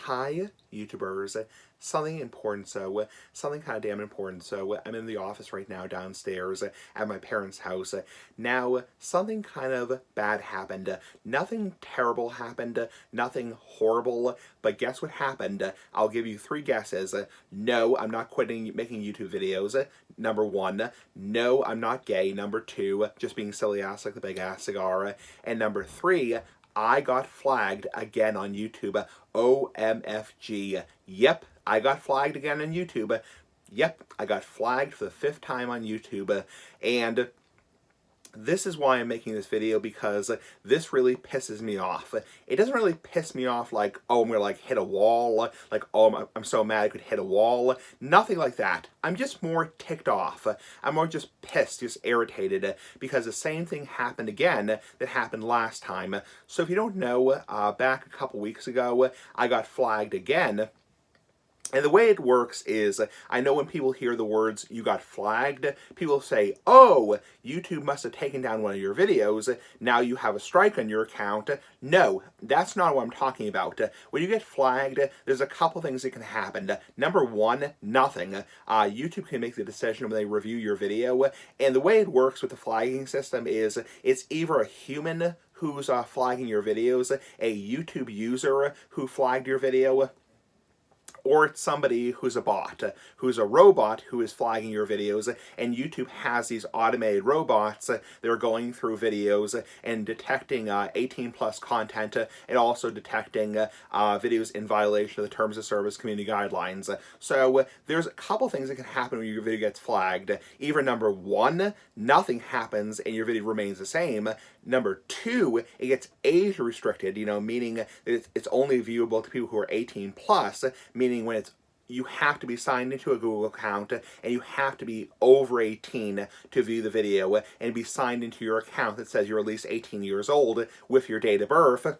Hi, YouTubers. Something important, something kind of damn important. I'm in the office right now downstairs at my parents' house. Now, something kind of bad happened. Nothing terrible happened, nothing horrible, but guess what happened? I'll give you three guesses. No, I'm not quitting making YouTube videos. Number one, no, I'm not gay. Number two, just being silly ass like the big ass cigar. And number three, I got flagged again on YouTube. OMFG. Yep, I got flagged again on YouTube. Yep, I got flagged for the fifth time on YouTube. And this is why I'm making this video, because this really pisses me off. It doesn't really piss me off like, oh, I'm gonna like hit a wall, like, oh, I'm so mad I could hit a wall. Nothing like that. I'm just more ticked off. I'm more just pissed, just irritated, because the same thing happened again that happened last time. So if you don't know, back a couple weeks ago, I got flagged again. And the way it works is, I know when people hear the words, you got flagged, people say, oh, YouTube must have taken down one of your videos, now you have a strike on your account. No, that's not what I'm talking about. When you get flagged, there's a couple things that can happen. Number one, nothing. YouTube can make the decision when they review your video, and the way it works with the flagging system is, it's either a human who's flagging your videos, a YouTube user who flagged your video, or it's somebody who's a bot, who's a robot who is flagging your videos, and YouTube has these automated robots that are going through videos and detecting 18 plus content, and also detecting videos in violation of the Terms of Service community guidelines. So there's a couple things that can happen when your video gets flagged. Either number one, nothing happens and your video remains the same. Number two, it gets age restricted, meaning that it's only viewable to people who are 18 plus, meaning when you have to be signed into a Google account and you have to be over 18 to view the video and be signed into your account that says you're at least 18 years old with your date of birth.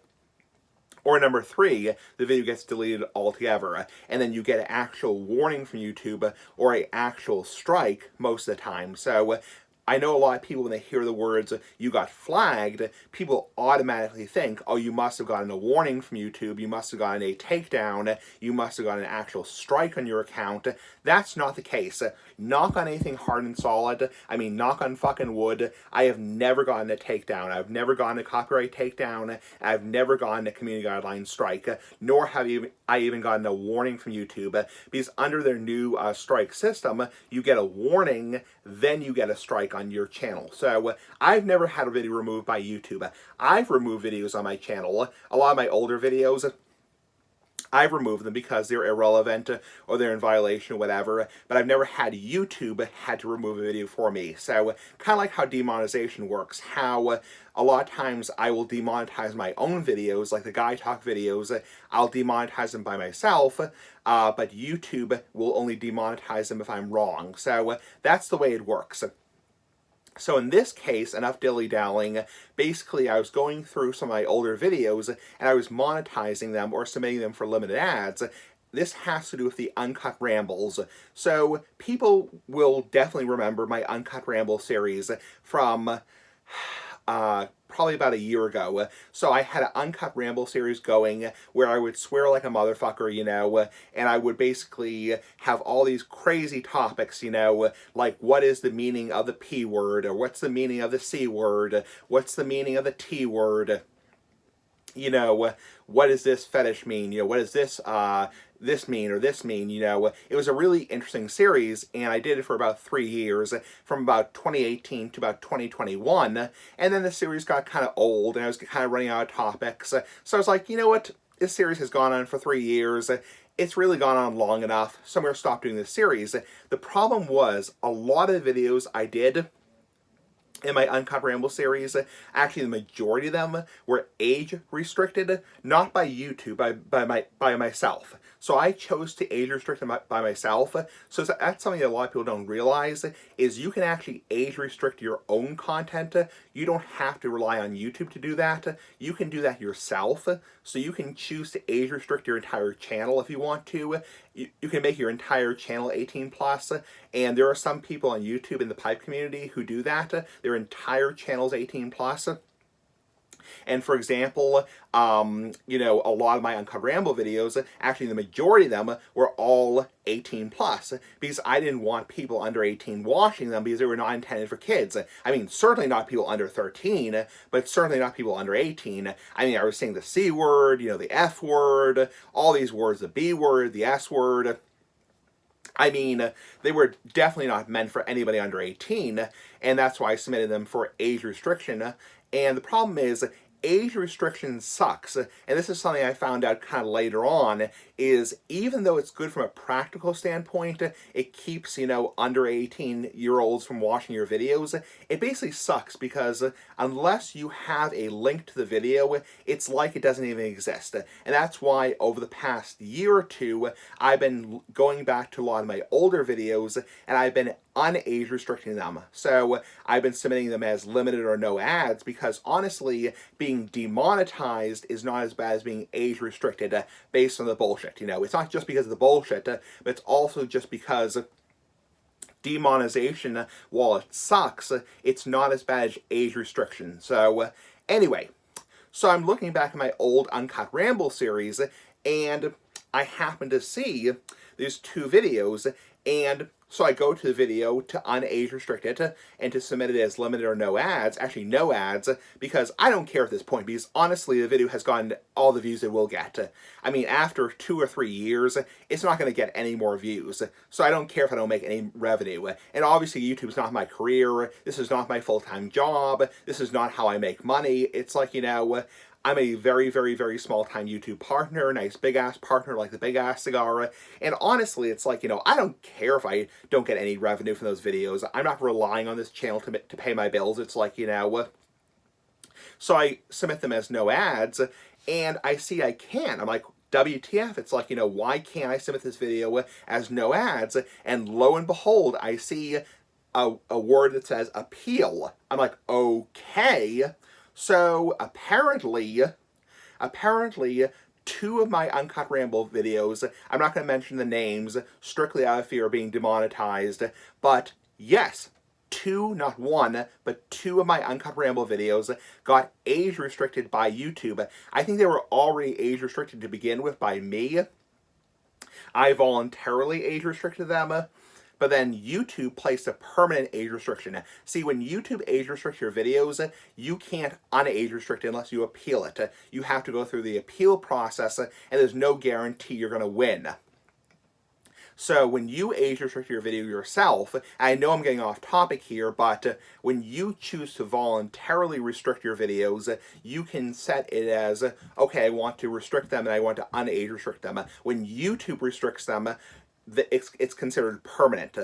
Or number three, the video gets deleted altogether, and then you get an actual warning from YouTube or an actual strike most of the time. So I know a lot of people, when they hear the words, you got flagged, people automatically think, oh, you must have gotten a warning from YouTube, you must have gotten a takedown, you must have gotten an actual strike on your account. That's not the case. Knock on anything hard and solid. I mean, knock on fucking wood. I have never gotten a takedown. I've never gotten a copyright takedown. I've never gotten a community guidelines strike, nor have I even gotten a warning from YouTube, because under their new strike system, you get a warning, then you get a strike on your channel. So I've never had a video removed by YouTube. I've removed videos on my channel. A lot of my older videos, I've removed them because they're irrelevant or they're in violation or whatever, but I've never had YouTube had to remove a video for me. So kind of like how demonetization works, how a lot of times I will demonetize my own videos, like the Guy Talk videos, I'll demonetize them by myself, but YouTube will only demonetize them if I'm wrong. So that's the way it works. So in this case, enough dilly-dallying, basically I was going through some of my older videos and I was monetizing them or submitting them for limited ads. This has to do with the Uncut Rambles. So people will definitely remember my Uncut Ramble series from probably about a year ago. So I had an Uncut Ramble series going where I would swear like a motherfucker, and I would basically have all these crazy topics, like what is the meaning of the P word, or what's the meaning of the C word, what's the meaning of the T word, what does this fetish mean, what does this mean or this mean, It was a really interesting series, and I did it for about 3 years, from about 2018 to about 2021, and then the series got kind of old, and I was kind of running out of topics, so I was like, you know what, this series has gone on for 3 years, it's really gone on long enough, so I'm going to stop doing this series. The problem was, a lot of the videos I did in my Uncut Ramble series, actually the majority of them were age restricted, not by YouTube, by myself. So I chose to age restrict them by myself. So that's something that a lot of people don't realize, is you can actually age restrict your own content. You don't have to rely on YouTube to do that. You can do that yourself. So you can choose to age restrict your entire channel if you want to. You can make your entire channel 18 plus, and there are some people on YouTube in the pipe community who do that. Their entire channel is 18 plus. And for example, you know, a lot of my Uncut Ramble videos, actually the majority of them were all 18 plus, because I didn't want people under 18 watching them because they were not intended for kids. I mean, certainly not people under 13, but certainly not people under 18. I mean, I was saying the C word, you know, the F word, all these words, the B word, the S word. I mean, they were definitely not meant for anybody under 18, and that's why I submitted them for age restriction. And the problem is, age restriction sucks, and this is something I found out kind of later on, is even though it's good from a practical standpoint, it keeps, you know, under 18-year-olds from watching your videos, it basically sucks because unless you have a link to the video, it's like it doesn't even exist. And that's why over the past year or two, I've been going back to a lot of my older videos, and I've been unage restricting them. So I've been submitting them as limited or no ads because honestly, being demonetized is not as bad as being age restricted based on the bullshit. You know, it's not just because of the bullshit, but it's also just because demonetization, while it sucks, it's not as bad as age restriction. So anyway, so I'm looking back at my old Uncut Ramble series, and I happen to see there's two videos, and so I go to the video to unage restrict it and to submit it as limited or no ads, actually no ads, because I don't care at this point, because honestly the video has gotten all the views it will get. I mean, after 2 or 3 years, it's not going to get any more views, so I don't care if I don't make any revenue. And obviously YouTube's not my career, this is not my full-time job, this is not how I make money. It's like, you know, I'm a very, very, very small-time YouTube partner, nice big-ass partner like the Big Ass Cigar, and honestly, it's like, you know, I don't care if I don't get any revenue from those videos. I'm not relying on this channel to pay my bills. It's like, you know, so I submit them as no ads, and I see I can. I'm like, WTF, it's like, you know, why can't I submit this video as no ads? And lo and behold, I see a word that says appeal. I'm like, okay. So apparently, two of my Uncut Ramble videos, I'm not going to mention the names, strictly out of fear of being demonetized, but yes, two, not one, but two of my Uncut Ramble videos got age restricted by YouTube. I think they were already age restricted to begin with by me. I voluntarily age restricted them. But then YouTube placed a permanent age restriction. See, when YouTube age restricts your videos, you can't unage restrict unless you appeal it. You have to go through the appeal process, and there's no guarantee you're going to win. So when you age restrict your video yourself, I know I'm getting off topic here, but when you choose to voluntarily restrict your videos, you can set it as, okay, I want to restrict them and I want to unage restrict them. When YouTube restricts them, it's considered permanent.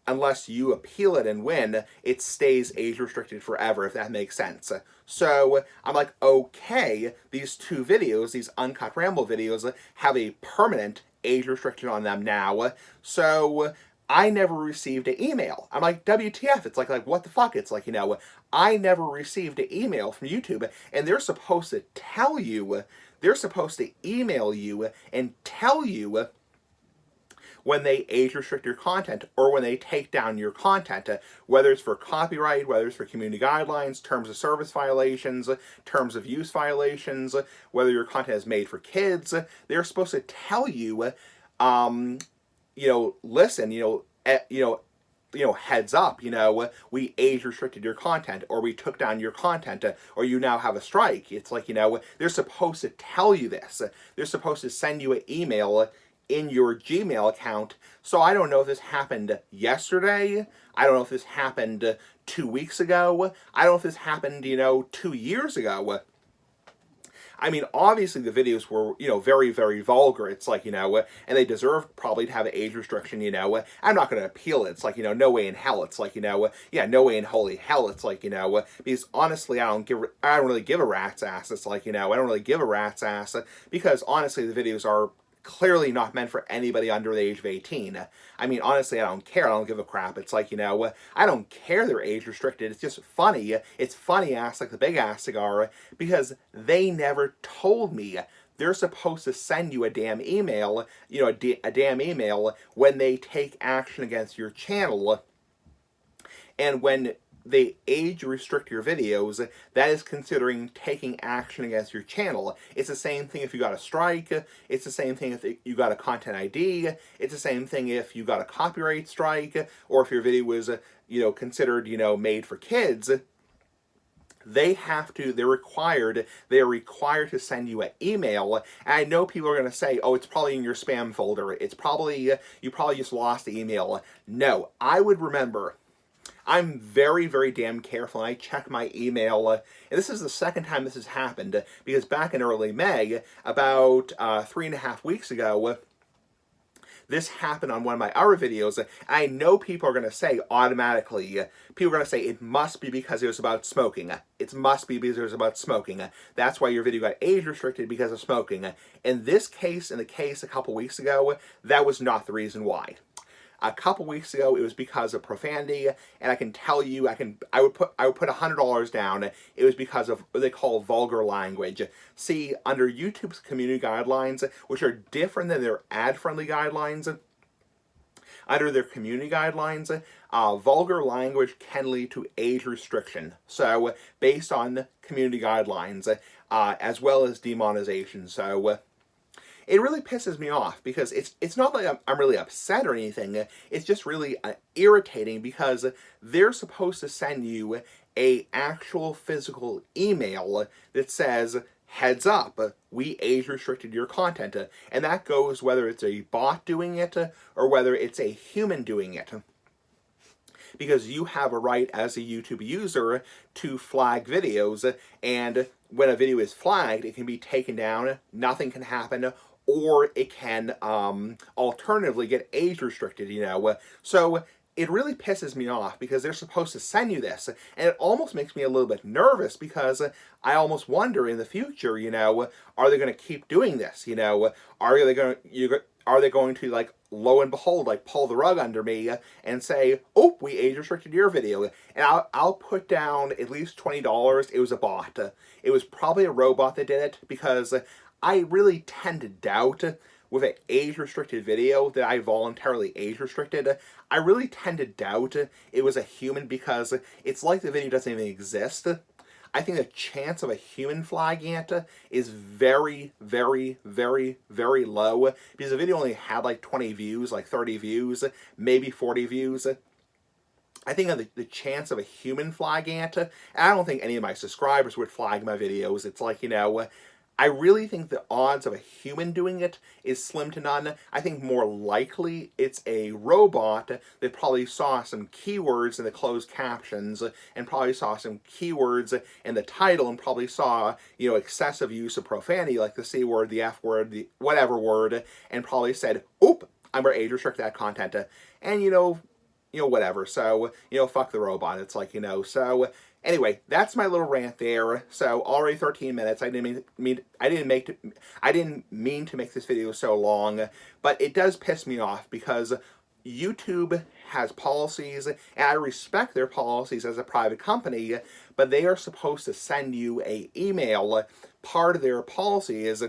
Unless you appeal it and win, it stays age restricted forever, if that makes sense. So I'm like, okay, these two videos, these Uncut Ramble videos, have a permanent age restriction on them now. So I never received an email. I'm like, WTF? It's like what the fuck? It's like, you know, I never received an email from YouTube, and they're supposed to tell you, they're supposed to email you and tell you when they age restrict your content or when they take down your content, whether it's for copyright, whether it's for community guidelines, terms of service violations, terms of use violations, whether your content is made for kids. They're supposed to tell you, you know, listen, heads up, you know, we age restricted your content, or we took down your content, or you now have a strike. It's like, you know, they're supposed to tell you this. They're supposed to send you an email in your Gmail account. So I don't know if this happened yesterday. I don't know if this happened 2 weeks ago. I don't know if this happened, you know, 2 years ago. I mean, obviously the videos were, you know, very, very vulgar. It's like, you know, and they deserve probably to have an age restriction, you know. I'm not going to appeal it. It's like, you know, no way in hell. It's like, you know, yeah, no way in holy hell. It's like, you know, because honestly, I don't really give a rat's ass. It's like, you know, I don't really give a rat's ass because honestly the videos are clearly not meant for anybody under the age of 18. I mean, honestly, I don't care. I don't give a crap. It's like, you know, I don't care they're age restricted. It's just funny. It's funny ass like the Big Ass Cigar because they never told me. They're supposed to send you a damn email, you know, a damn email when they take action against your channel. And when they age restrict your videos, that is considering taking action against your channel. It's the same thing if you got a strike. It's the same thing if you got a content ID. It's the same thing if you got a copyright strike, or if your video was, considered, made for kids. They're required to send you an email. And I know people are going to say, oh, it's probably in your spam folder. It's probably, you probably just lost the email. No, I would remember. I'm very, very damn careful, and I check my email. And this is the second time this has happened, because back in early May, about 3.5 weeks ago, this happened on one of my other videos. I know people are going to say automatically, people are going to say it must be because it was about smoking. It must be because it was about smoking. That's why your video got age restricted, because of smoking. In this case, in the case a couple weeks ago, that was not the reason why. A couple weeks ago, it was because of profanity, and I can tell you, I would put $100 down. It was because of what they call vulgar language. See, under YouTube's community guidelines, which are different than their ad-friendly guidelines, under their community guidelines, vulgar language can lead to age restriction. So, based on community guidelines, as well as demonetization. So, it really pisses me off, because it's not like I'm really upset or anything. It's just really irritating, because they're supposed to send you a actual physical email that says, heads up, we age restricted your content. And that goes whether it's a bot doing it or whether it's a human doing it. Because you have a right as a YouTube user to flag videos, and when a video is flagged, it can be taken down, nothing can happen, or it can alternatively get age restricted, So it really pisses me off, because they're supposed to send you this, and it almost makes me a little bit nervous, because I almost wonder in the future, are they going to keep doing this? Are they going to, like, lo and behold, like, pull the rug under me and say, oh, we age restricted your video, and I'll put down at least $20. It was a bot. It was probably a robot that did it, because I really tend to doubt with an age-restricted video that I voluntarily age-restricted. I really tend to doubt it was a human, because it's like the video doesn't even exist. I think the chance of a human flagging it is very, very, very, very low, because the video only had like 20 views, like 30 views, maybe 40 views. I think of the chance of a human flagging it, and I don't think any of my subscribers would flag my videos. It's like, I really think the odds of a human doing it is slim to none. I think more likely it's a robot that probably saw some keywords in the closed captions, and probably saw some keywords in the title, and probably saw, excessive use of profanity, like the C word, the F word, the whatever word, and probably said, oop, I'm going to age restrict that content. And, whatever. So, fuck the robot. It's like, so... Anyway, that's my little rant there. So already 13 minutes. I didn't mean to make this video so long, but it does piss me off, because YouTube has policies, and I respect their policies as a private company, but they are supposed to send you an email. Part of their policy is,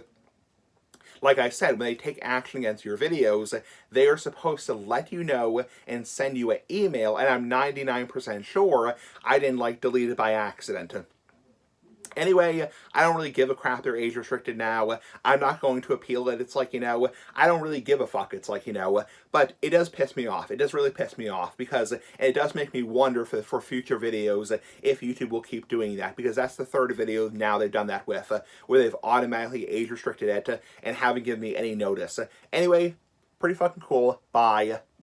like I said, when they take action against your videos, they are supposed to let you know and send you an email, and I'm 99% sure I didn't, delete it by accident. Anyway, I don't really give a crap they're age restricted now. I'm not going to appeal it. It's like, I don't really give a fuck. It's like, but it does piss me off. It does really piss me off, because it does make me wonder for future videos if YouTube will keep doing that, because that's the third video now they've done that with, where they've automatically age restricted it and haven't given me any notice. Anyway, pretty fucking cool. Bye.